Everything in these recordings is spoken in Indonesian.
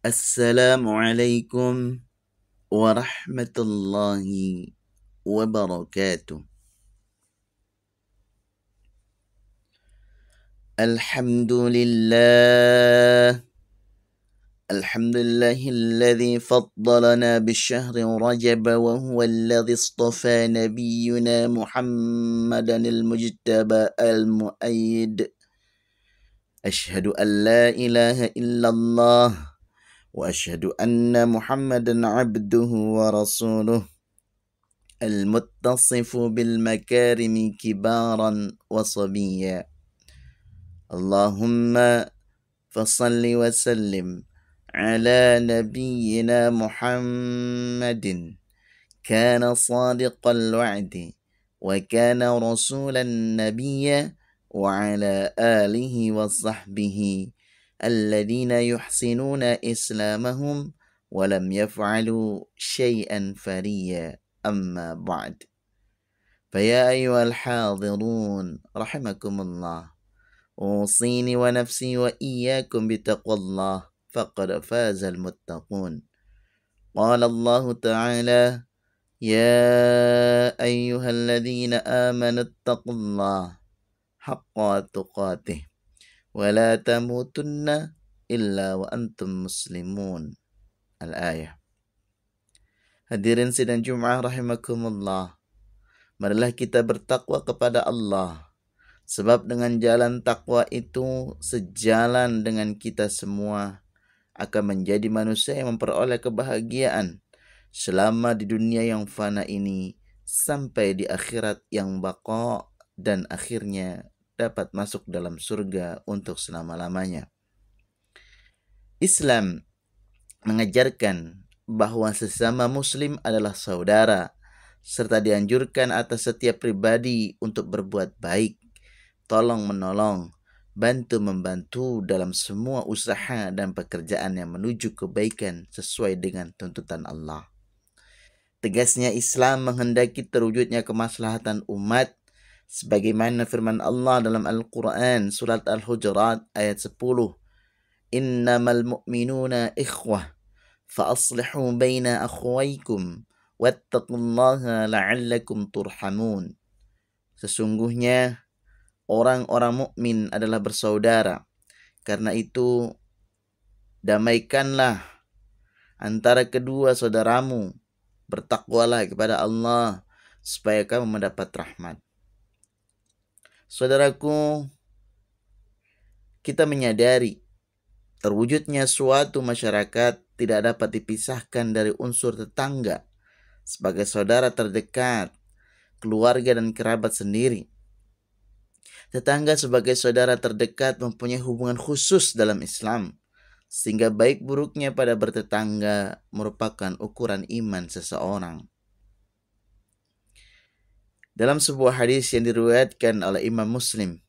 Assalamualaikum warahmatullahi wabarakatuh. Alhamdulillah. Alhamdulillahilladzi faddalana bisyahri Rajab wa huwa alladzi istafa nabiyyuna Muhammadan al-mujtaba al-muayyid. Ashhadu an la ilaha illallah وأشهد أن محمدا عبده ورسوله المتصف بالمكارم كبارا وصبيا اللهم فصل وسلم على نبينا محمد كان صادق الوعد وكان رسولا نبيا وعلى آله وصحبه الذين يحسنون إسلامهم ولم يفعلوا شيئا فريا أما بعد فيا أيها الحاضرون رحمكم الله أوصيني ونفسي وإياكم بتقوى الله فقد فاز المتقون قال الله تعالى يا أيها الذين آمنوا اتقوا الله حق تقاته ولا تموتن إلا وأنتم muslimun. Al-ayah. Hadirin sidang Jum'ah rahimakumullah. Marilah kita bertakwa kepada Allah. Sebab dengan jalan takwa itu sejalan dengan kita semua akan menjadi manusia yang memperoleh kebahagiaan selama di dunia yang fana ini sampai di akhirat yang baqa dan akhirnya dapat masuk dalam surga untuk selama-lamanya. Islam mengajarkan bahwa sesama muslim adalah saudara, serta dianjurkan atas setiap pribadi untuk berbuat baik, tolong-menolong, bantu-membantu dalam semua usaha dan pekerjaan yang menuju kebaikan sesuai dengan tuntutan Allah. Tegasnya Islam menghendaki terwujudnya kemaslahatan umat sebagaimana firman Allah dalam Al-Quran surat Al-Hujurat ayat 10. Innamal mu'minuna ikhwah fa'aslihu baina akhwaykum wattaqullaha la'allakum turhamun. Sesungguhnya orang-orang mukmin adalah bersaudara. Karena itu damaikanlah antara kedua saudaramu. Bertakwalah kepada Allah supaya kamu mendapat rahmat. Saudaraku, kita menyadari terwujudnya suatu masyarakat tidak dapat dipisahkan dari unsur tetangga sebagai saudara terdekat, keluarga dan kerabat sendiri. Tetangga sebagai saudara terdekat mempunyai hubungan khusus dalam Islam, sehingga baik buruknya pada bertetangga merupakan ukuran iman seseorang. Dalam sebuah hadis yang diriwayatkan oleh Imam Muslim,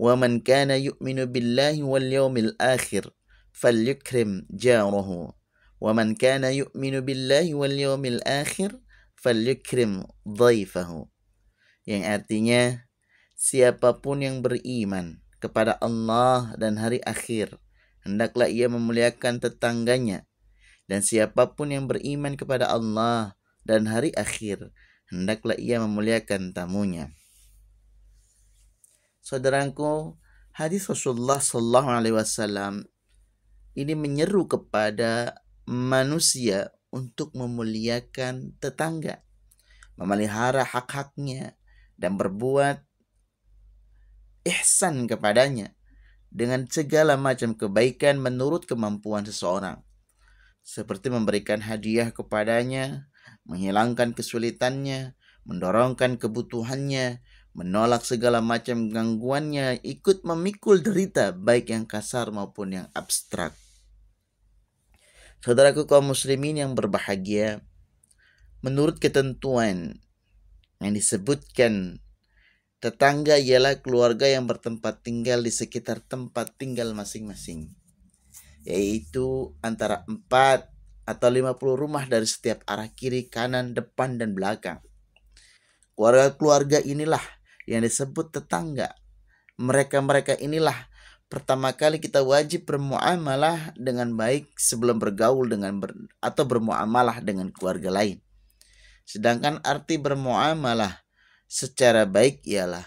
"Wa man kana yu'minu billahi wal yawmil akhir falyukrim jarahu, wa man kana yu'minu billahi wal yawmil akhir falyukrim dhaifahu." Yang artinya, siapapun yang beriman kepada Allah dan hari akhir, hendaklah ia memuliakan tetangganya, dan siapapun yang beriman kepada Allah dan hari akhir, hendaklah ia memuliakan tamunya. Saudaraku, hadis Rasulullah Sallallahu Alaihi Wasallam ini menyeru kepada manusia untuk memuliakan tetangga, memelihara hak-haknya, dan berbuat ihsan kepadanya dengan segala macam kebaikan menurut kemampuan seseorang, seperti memberikan hadiah kepadanya, menghilangkan kesulitannya, mendorongkan kebutuhannya, menolak segala macam gangguannya, ikut memikul derita baik yang kasar maupun yang abstrak. Saudaraku kaum muslimin yang berbahagia, menurut ketentuan yang disebutkan, tetangga ialah keluarga yang bertempat tinggal di sekitar tempat tinggal masing-masing, yaitu antara 4 atau 50 rumah dari setiap arah kiri, kanan, depan, dan belakang. Keluarga-keluarga inilah yang disebut tetangga. Mereka-mereka inilah pertama kali kita wajib bermuamalah dengan baik sebelum bergaul atau bermuamalah dengan keluarga lain. Sedangkan arti bermuamalah secara baik ialah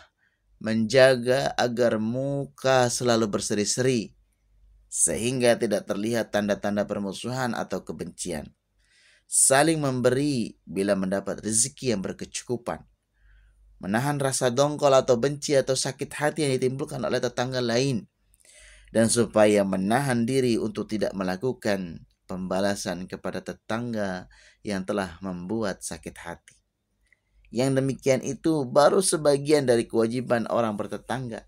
menjaga agar muka selalu berseri-seri sehingga tidak terlihat tanda-tanda permusuhan atau kebencian. Saling memberi bila mendapat rezeki yang berkecukupan. Menahan rasa dongkol atau benci atau sakit hati yang ditimbulkan oleh tetangga lain. Dan supaya menahan diri untuk tidak melakukan pembalasan kepada tetangga yang telah membuat sakit hati. Yang demikian itu baru sebagian dari kewajiban orang bertetangga.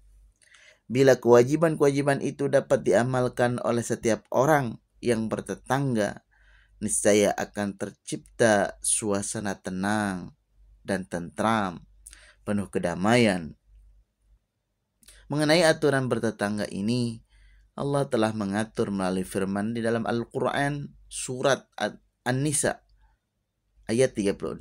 Bila kewajiban-kewajiban itu dapat diamalkan oleh setiap orang yang bertetangga, niscaya akan tercipta suasana tenang dan tentram, penuh kedamaian. Mengenai aturan bertetangga ini, Allah telah mengatur melalui firman di dalam Al-Quran surat An-Nisa ayat 36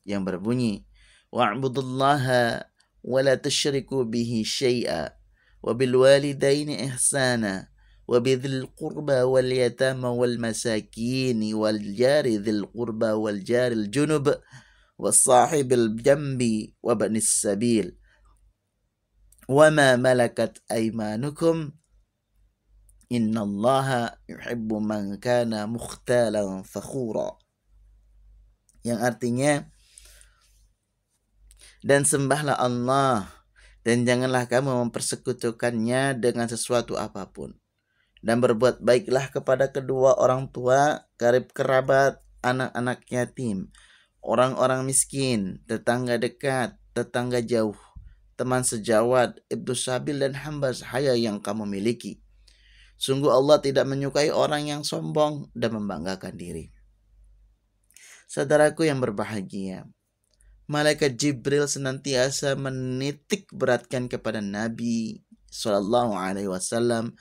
yang berbunyi, wa'budullaha wa la tusyriku bihi syai'a wa bil walidaini ihsana wa bidzil qurba wal yatama wal masakin wal jari dzil qurba wal jaril junub was sahibil jambi wa banis sabil wa ma malakat aymanukum innallaha yuhibbu man kana mukhtalan fakhura. Yang artinya, dan sembahlah Allah dan janganlah kamu mempersekutukannya dengan sesuatu apapun. Dan berbuat baiklah kepada kedua orang tua, karib kerabat, anak-anak yatim, orang-orang miskin, tetangga dekat, tetangga jauh, teman sejawat, ibnu sabil dan hamba sahaya yang kamu miliki. Sungguh Allah tidak menyukai orang yang sombong dan membanggakan diri. Saudaraku yang berbahagia, Malaikat Jibril senantiasa menitik beratkan kepada Nabi SAW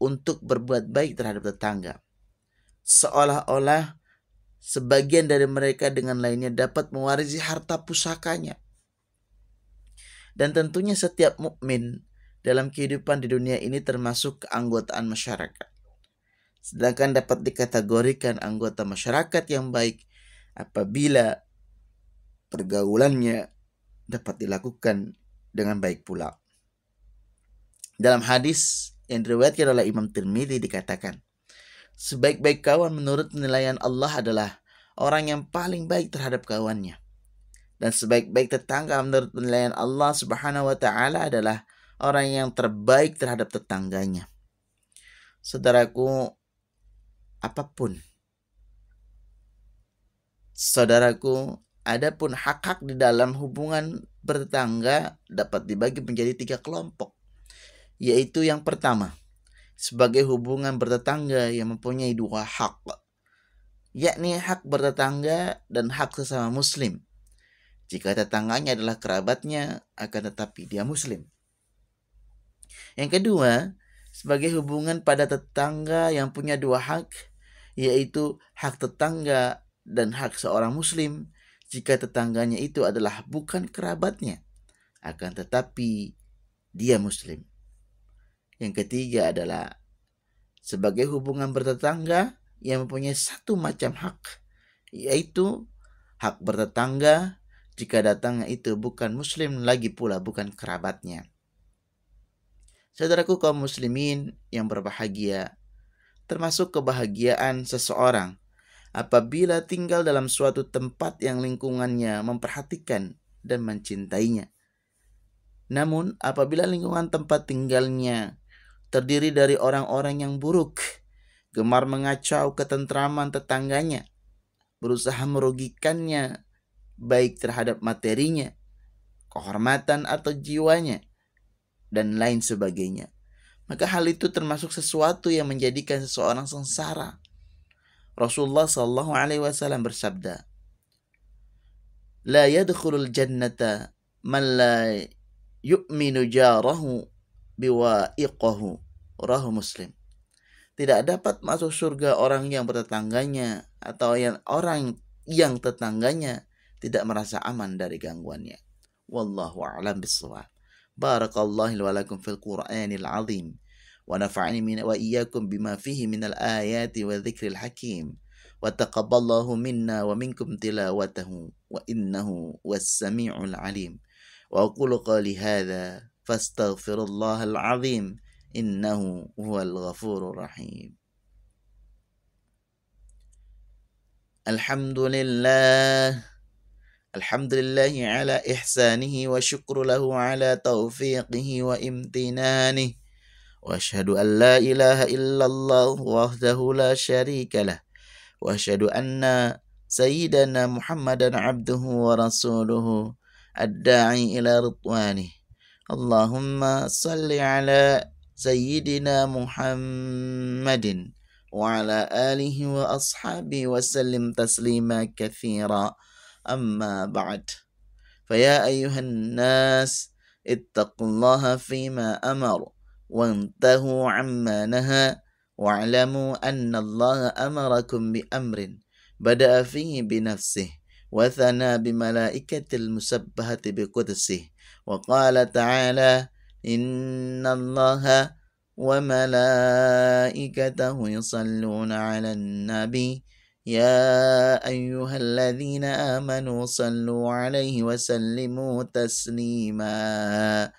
untuk berbuat baik terhadap tetangga. Seolah-olah sebagian dari mereka dengan lainnya dapat mewarisi harta pusakanya. Dan tentunya setiap mukmin dalam kehidupan di dunia ini termasuk keanggotaan masyarakat. Sedangkan dapat dikategorikan anggota masyarakat yang baik apabila pergaulannya dapat dilakukan dengan baik pula. Dalam hadis yang diriwayatkan oleh Imam Tirmidzi dikatakan, sebaik-baik kawan menurut penilaian Allah adalah orang yang paling baik terhadap kawannya. Dan sebaik-baik tetangga menurut penilaian Allah Subhanahu wa taala adalah orang yang terbaik terhadap tetangganya. Saudaraku, adapun hak-hak di dalam hubungan bertetangga dapat dibagi menjadi 3 kelompok. Yaitu yang pertama, sebagai hubungan bertetangga yang mempunyai 2 hak, yakni hak bertetangga dan hak sesama muslim. Jika tetangganya adalah kerabatnya, akan tetapi dia muslim. Yang kedua, sebagai hubungan pada tetangga yang punya 2 hak, yaitu hak tetangga dan hak seorang muslim jika tetangganya itu adalah bukan kerabatnya, akan tetapi dia muslim. Yang ketiga adalah sebagai hubungan bertetangga yang mempunyai 1 macam hak, yaitu hak bertetangga jika datangnya itu bukan muslim, lagi pula bukan kerabatnya. Saudaraku kaum muslimin yang berbahagia, termasuk kebahagiaan seseorang apabila tinggal dalam suatu tempat yang lingkungannya memperhatikan dan mencintainya. Namun apabila lingkungan tempat tinggalnya terdiri dari orang-orang yang buruk, gemar mengacau ketentraman tetangganya, berusaha merugikannya baik terhadap materinya, kehormatan atau jiwanya, dan lain sebagainya, maka hal itu termasuk sesuatu yang menjadikan seseorang sengsara. Rasulullah SAW bersabda, "La yadkhulul jannata man la yu'minu jarahu biwa'iqahu." Rawahu Muslim. Tidak dapat masuk surga orang yang bertetangganya atau orang yang tetangganya tidak merasa aman dari gangguannya. Wallahu a'lam bishawab. Barakallahu wa lakum fil Qur'anil azim ونفعني وإياكم بما فيه من الآيات والذكر الحكيم وتقبل الله منا ومنكم تلاوته وإنه هو السميع العليم وأقول قولي هذا فاستغفر الله العظيم إنه هو الغفور الرحيم. الحمد لله على إحسانه وشكر له على توفيقه وامتنانه وأشهد أن لا إله إلا الله وحده لا شريك له وأشهد أن سيدنا محمدا عبده ورسوله الداعي إلى رضوانه. اللهم صل على سيدنا محمد وعلى آله وأصحابه وسلم تسليما كثيرا. أما بعد، فيا أيها الناس اتقوا الله فيما أمر وانتهوا عما نهى واعلموا أن الله أمركم بأمر بدأ فيه بنفسه وثنى بملائكة المسبحة بقدسه وقال تعالى إن الله وملائكته يصلون على النبي يا أيها الذين آمنوا صلوا عليه وسلموا تسليما.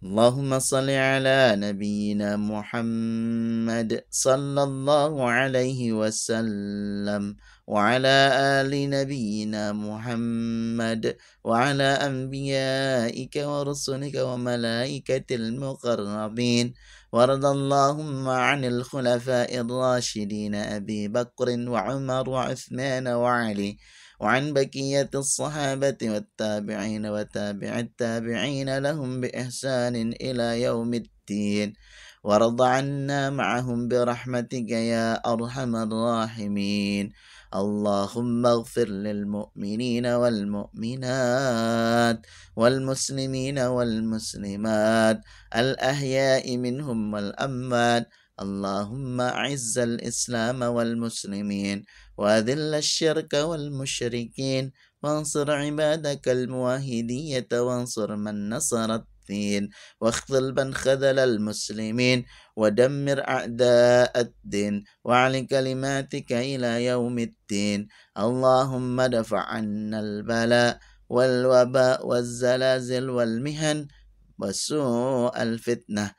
اللهم صل على نبينا محمد صلى الله عليه وسلم وعلى آل نبينا محمد وعلى أنبيائك ورسلك وملائكة المقربين وارض اللهم عن الخلفاء الراشدين أبي بكر وعمر وعثمان وعلي وعن بقية الصحابة والتابعين وتابع التابعين لهم بإحسان إلى يوم الدين وارض عنا معهم برحمتك يا أرحم الراحمين. اللهم اغفر للمؤمنين والمؤمنات والمسلمين والمسلمات الأحياء منهم والأموات. اللهم أعز الإسلام والمسلمين وأذل الشرك والمشركين وانصر عبادك الموحدية وانصر من نصر الدين واخذل من خذل المسلمين ودمر أعداء الدين وعلى كلماتك إلى يوم الدين. اللهم ادفع عنا البلاء والوباء والزلازل والمهن وسوء الفتنة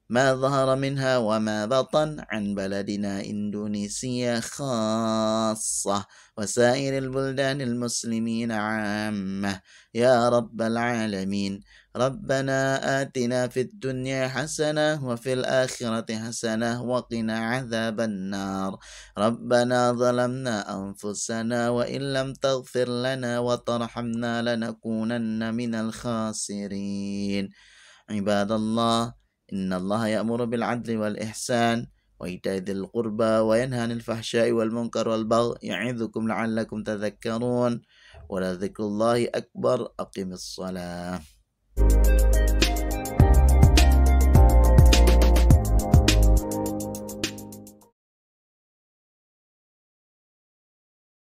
ما ظهر منها وما بطن عن بلدنا إندونيسيا خاصة وسائر البلدان المسلمين عامة يا رب العالمين. ربنا آتنا في الدنيا حسنة وفي الآخرة حسنة وقنا عذاب النار. ربنا ظلمنا أنفسنا وإن لم تغفر لنا وترحمنا لنكونن من الخاسرين. عباد الله، إن الله يأمر بالعدل والإحسان وإيتاء ذي القربى وينهى عن الفحشاء والمنكر والبغي يعظكم لعلكم تذكرون ولذكر الله أكبر. أقم الصلاة.